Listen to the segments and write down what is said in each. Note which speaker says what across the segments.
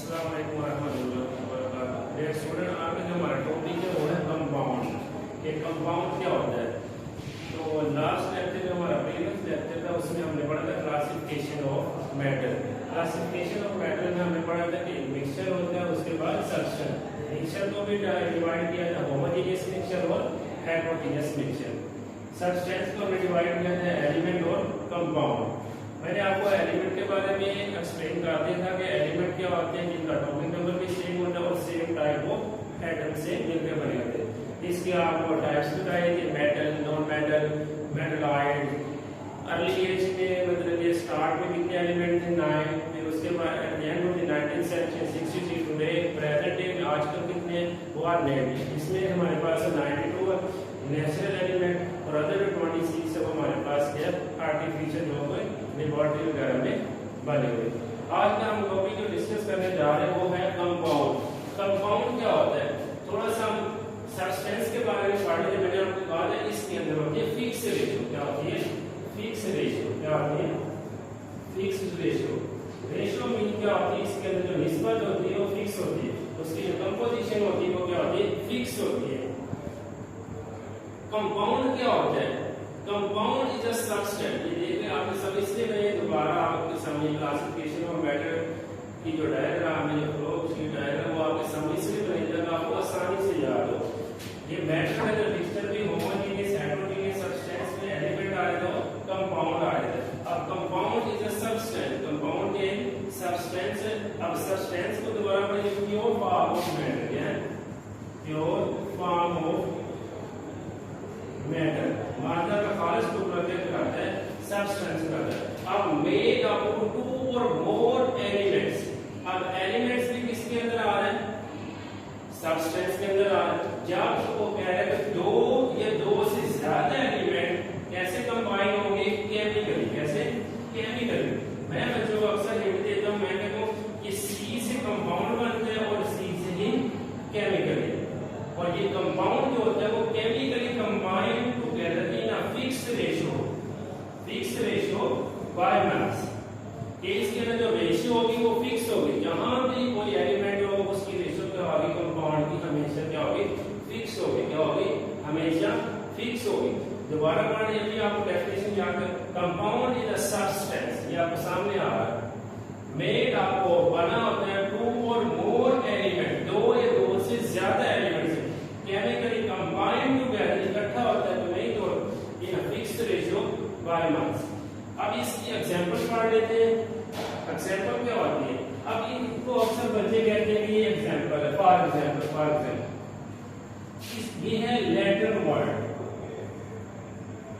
Speaker 1: अस्सलाम वालेकुम रहमतुल्लाहि व बरकातहू। डियर स्टूडेंट, आपका जो हमारा टॉपिक है वो है कंपाउंड। ये कंपाउंड क्या होता है? तो लास्ट लेक्चर जो हमारा प्रीवियस लेक्चर था उसमें हमने पढ़ा था classification of metal. Classification of metal में हमने पढ़ा था कि मिक्सचर होता है, उसके बाद सब्सटेंस। मिक्सचर को भी डिवाइड किया था होमोजेनियस मिक्सचर और हेटेरोजेनियस मिक्सचर। सब्सटेंस को हमने डिवाइड किया था एलिमेंट और कंपाउंड। मैंने आपको एलिमेंट के बारे में एक्सप्लेन कर दिया था कि एलिमेंट क्या होते हैं जिनका एटॉमिक नंबर भी सेम होता है और सेम टाइप ऑफ एटम से मिलकर बने होते हैं। इसके आपको टाइप्स बताए थे, metal, non metal, metalloid. Early age में मतलब ये स्टार्ट में कितने एलिमेंट थे? 9। फिर उसके बाद at the end of the 19th century 63 today present day में आजकल कितने वो आर नेट। इसमें हमारे पास 92 नेचुरल एलिमेंट और अदर 26 सब हमारे पास है आर्टिफिशियल जो है लेबोरेटरी वगैरह में बने हुए। आज का हम टॉपिक जो डिस्कस करने जा रहे हैं वो है कंपाउंड। कंपाउंड क्या होता है? थोड़ा सा हम सब्सटेंस के बारे में पढ़ने थे। मैंने आपको कहा था इसके अंदर होती है फिक्स रेशियो। क्या होती है? Fix ratio. क्या होती है? Fix ratio. रेशियो मीन क्या होती है? इसके अंदर जो निस्बत होती है वो फिक्स होती है, उसकी जो कंपोजिशन होती है वो क्या होती है? फिक्स होती है। कंपाउंड क्या होता है? Compound is a substance. ये देखिए आपने सब, इसलिए मैं दोबारा आपके सामने क्लासिफिकेशन ऑफ मैटर की जो डायग्राम है, जो फ्लो की डायग्राम, वो आपके सामने इसलिए बनाई जाएगा आपको आसानी से याद हो। ये मैटर है जो मिक्सचर भी होमोजेनियस हेटेरोजेनियस सब्सटेंस में एलिमेंट आ रहे तो कंपाउंड आ रहे थे। अब compound is a substance. Compound के सब्सटेंस। अब सब्सटेंस को दोबारा पढ़िए, प्योर फॉर्म ऑफ मैटर। क्या है? Pure form of matter. मादा का खालिस टुकड़ा क्या कहलाता है? सब्सटेंस कहलाता है। अब मेड अप ऑफ 2 और मोर एलिमेंट्स। अब एलिमेंट्स भी किसके अंदर आ रहे हैं? सब्सटेंस के अंदर आ रहे हैं। जब वो कह रहे हैं 2 या 2 से ज्यादा एलिमेंट कैसे कंबाइन होंगे? केमिकली। कैसे? केमिकली। मैं बच्चों को अक्सर हिंट देता हूं, मैं कहता हूं कि सी से कंपाउंड बनते हैं और सी से ही केमिकली। और ये कंपाउंड जो होता है वो chemically combine together in a fixed ratio. Fixed ratio by मास। ये इसके अंदर जो रेशियो होगी वो फिक्स होगी। जहां भी कोई एलिमेंट हो उसकी रेशियो क्या होगी? कंपाउंड की हमेशा क्या होगी? फिक्स होगी। क्या होगी? हमेशा फिक्स होगी। दोबारा पढ़ने के लिए आपको डेफिनेशन याद कर। कंपाउंड इज अ सब्सटेंस, ये आपके सामने आ रहा है। मेड आपको बना होता है 2 और मोर एलिमेंट, 2 या 2 से ज्यादा एलिमेंट से केमिकली कंबाइन टुगेदर, इकट्ठा होता है तो नहीं तो in a fixed ratio by mass. अब इसकी एग्जांपल पढ़ लेते हैं। एग्जांपल क्या होती है? अब इनको अक्सर बच्चे कहते हैं कि ये एग्जांपल है। फॉर एग्जांपल ये है लैटिन वर्ड।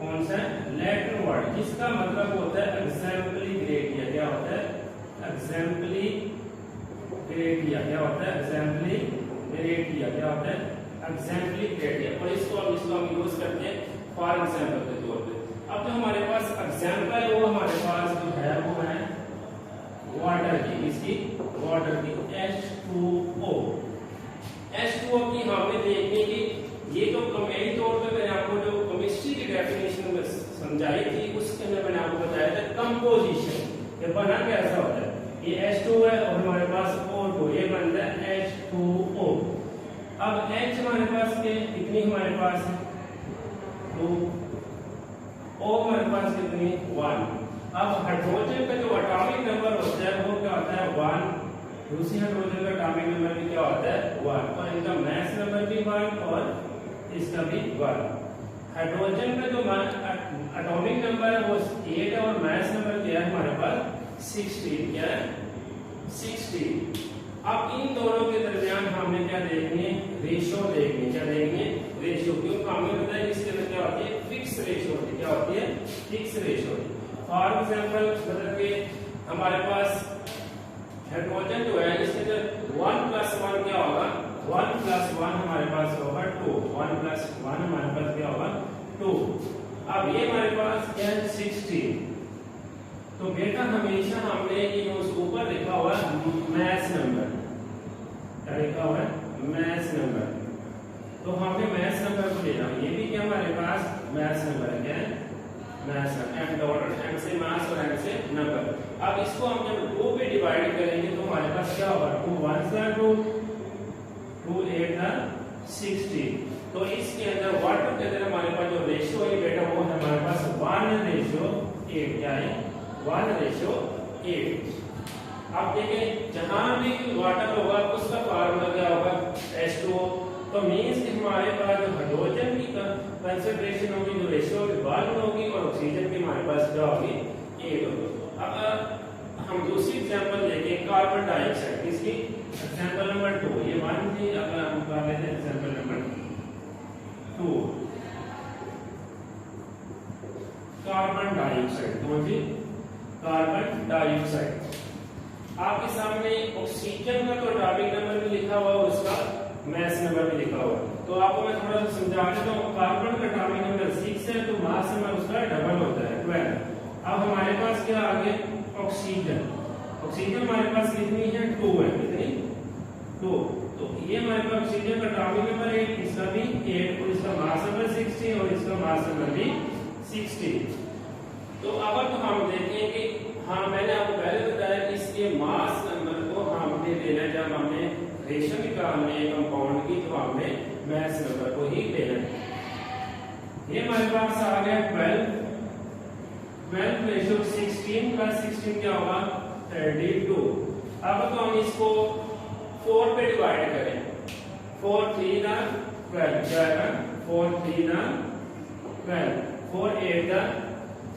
Speaker 1: कौन सा? लैटिन वर्ड, जिसका मतलब होता है एग्जाम्पली ग्रेडिया। क्या होता है? एग्जाम्पली ग्रेडिया। क्या होता है? एग्जाम्पली ग्रेडिया। क्या होता है? एग्जाम्पली ग्रेडिया। और इसको हम यूज करते हैं फॉर एग्जाम्पल के तौर पे। अब जो हमारे पास एग्जाम्पल है वो हमारे पास जो है वो है वाटर की। इसकी वाटर की H2O। H2O की हमने देखने की ये तो कमेंट तौर पे मैंने आपको जो केमिस्ट्री की डेफिनेशन में समझाई थी उसके अंदर मैंने आपको बताया था कंपोजिशन। ये बना कैसा होता है? ये H2 है और हमारे पास O2, ये बनता है H2O। अब H हमारे पास के कितनी हमारे पास है? 2। O हमारे पास कितनी? 1। अब हाइड्रोजन का जो एटॉमिक नंबर होता है वो क्या होता है? 1। दूसरी हाइड्रोजन का एटॉमिक नंबर भी क्या होता है? 1। और इनका मास नंबर भी 1 और इसका भी 1। हाइड्रोजन का जो एटॉमिक नंबर है वो 8 है और मास नंबर क्या है हमारे पास? 16। क्या है? 16। अब इन दोनों के दरमियान हमने क्या देखनी है? रेशियो देखनी। क्या देखनी है? रेशियो। क्योंकि हमें पता है इसके अंदर क्या होती है? फिक्स रेशियो होती है। क्या होती है? फिक्स रेशियो होती है। फॉर एग्जांपल मतलब कि हमारे पास हाइड्रोजन जो है इसके अंदर 1 + 1 क्या होगा? 1 + 1 हमारे पास होगा 2। 1 + 1 हमारे पास क्या होगा? 2। अब ये हमारे पास क्या है? 16। तो बेटा हमेशा हमने ये ऊपर लिखा हुआ मास नंबर। क्या लिखा हुआ है? Mass number. तो हमने मास नंबर को लेना। ये भी क्या हमारे पास? मास नंबर है। क्या है? मास m डॉट m से मास और n से नंबर। अब इसको हम जब 2 पे डिवाइड करेंगे तो हमारे पास क्या होगा? 2 2 8 16। तो इसके अंदर वाटर के अंदर हमारे पास जो रेशियो है बेटा वो है हमारे पास 1:8। क्या है 1:8। आप देखें जहां भी वाटर होगा उसका फार्मूला क्या होगा H2O। तो मींस कि हमारे पास जो हाइड्रोजन की कंसंट्रेशन होगी जो रेशियो होगी 1 होगी और ऑक्सीजन की हमारे पास क्या होगी 8 होगी। अब हम दूसरी एग्जांपल देखें कार्बन डाइऑक्साइड इसकी एग्जांपल नंबर 2। ये 1 थी, अगर हम कर लेते हैं एग्जांपल नंबर 2 कार्बन डाइऑक्साइड। कौन सी कार्बन डाइऑक्साइड। आपके सामने ऑक्सीजन का तो टॉपिक नंबर भी लिखा हुआ है और उसका मास नंबर भी लिखा हुआ है। तो आपको मैं थोड़ा सा समझा देता हूँ। कार्बन का टॉपिक नंबर 6 है तो मास नंबर उसका डबल होता है 12। अब हमारे पास क्या आ गया ऑक्सीजन। ऑक्सीजन हमारे पास कितनी है 2 है। कितनी 2। तो ये हमारे पास ऑक्सीजन का टॉपिक नंबर 8 इसका भी 8 और इसका मास नंबर 16 और इसका मास नंबर भी 16। तो अब हम देखें कि हाँ मैंने आपको पहले बताया कि इसके मास नंबर को हमने लेना जब हमने रेशियो निकालने कंपाउंड की तो हमने मास नंबर को ही लेना। ये हमारे पास आ गया 12 रेशियो 16 प्लस 16 क्या होगा 32। अब तो हम इसको 4 पे डिवाइड करें। 4 3 ना 12 4 3 ना 12 4 8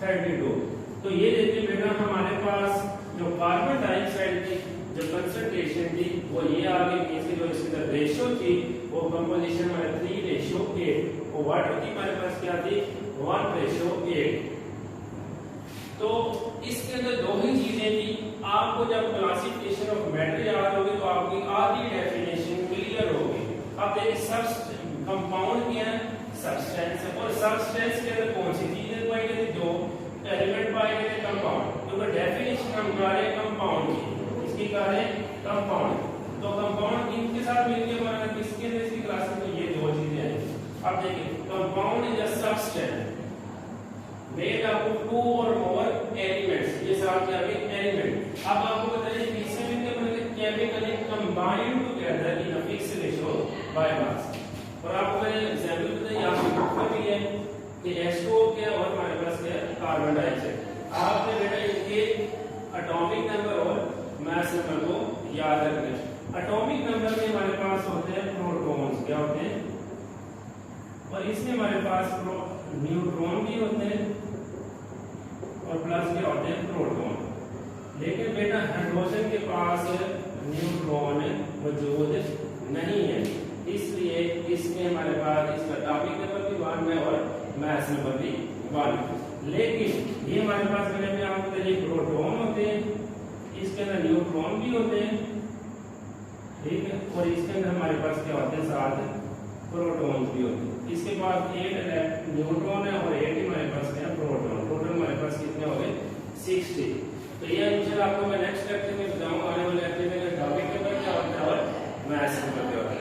Speaker 1: 32। तो ये देखिए बेटा हमारे पास जो कार्बन डाइऑक्साइड की जो कंसंट्रेशन थी वो ये आ गई। इसकी जो इसकी रेशियो थी वो कंपोजिशन हमारे 3:8 और वाटर की हमारे पास क्या थी 1:8। तो इसके अंदर दो ही चीजें थी। आपको जब क्लासिफिकेशन ऑफ मैटर याद होगी तो आपकी आधी डेफिनेशन क्लियर होगी। अब देखिए सब कंपाउंड क्या है सब्सटेंस है और सब्सटेंस के अंदर कौन सी चीजें पाई गई थी जो एलिमेंट पाए गए थे कंपाउंड। तो डेफिनेशन हम कर रहे हैं कंपाउंड की। इसकी कर रहे हैं कंपाउंड। तो कंपाउंड इनके साथ मिलकर बना किसके अंदर इसकी क्लास में ये दो चीजें हैं। अब देखिए compound is a substance made up of 2 or more elements। ये साथ क्या है एलिमेंट। अब आपको बताइए किससे मिलकर बने chemically combined together in a fixed ratio by मास। और आपको मैंने एग्जांपल बताया यहाँ पे ऊपर भी है कि H2O क्या और हमारे पास क्या है कार्बन डाइऑक्साइड। आपने बेटा इनके एटॉमिक नंबर और मास नंबर को याद रखना है। एटॉमिक नंबर में हमारे पास होते हैं प्रोटॉन्स क्या होते हैं और इसमें हमारे पास न्यूट्रॉन भी होते हैं और प्लस क्या होते हैं प्रोटॉन। लेकिन बेटा हाइड्रोजन के पास न्यूट्रॉन मौजूद नहीं है इसलिए इसमें हमारे पास इसका टॉपिक नंबर भी 1 है और मास नंबर भी 1। लेकिन ये हमारे पास मैंने भी आपको बताया प्रोटॉन होते हैं इसके अंदर न्यूट्रॉन भी होते हैं ठीक है और इसके अंदर हमारे पास क्या होते हैं 7 प्रोटॉन भी होते हैं। इसके पास 8 न्यूट्रॉन है और 8 हमारे पास क्या है प्रोटॉन। टोटल हमारे पास कितने हो गए 60। तो ये इंशाल्लाह आपको मैं नेक्स्ट लेक्चर में बताऊंगा। आने वाले लेक्चर में टॉपिक नंबर क्या होता है और मास नंबर क्या होता है।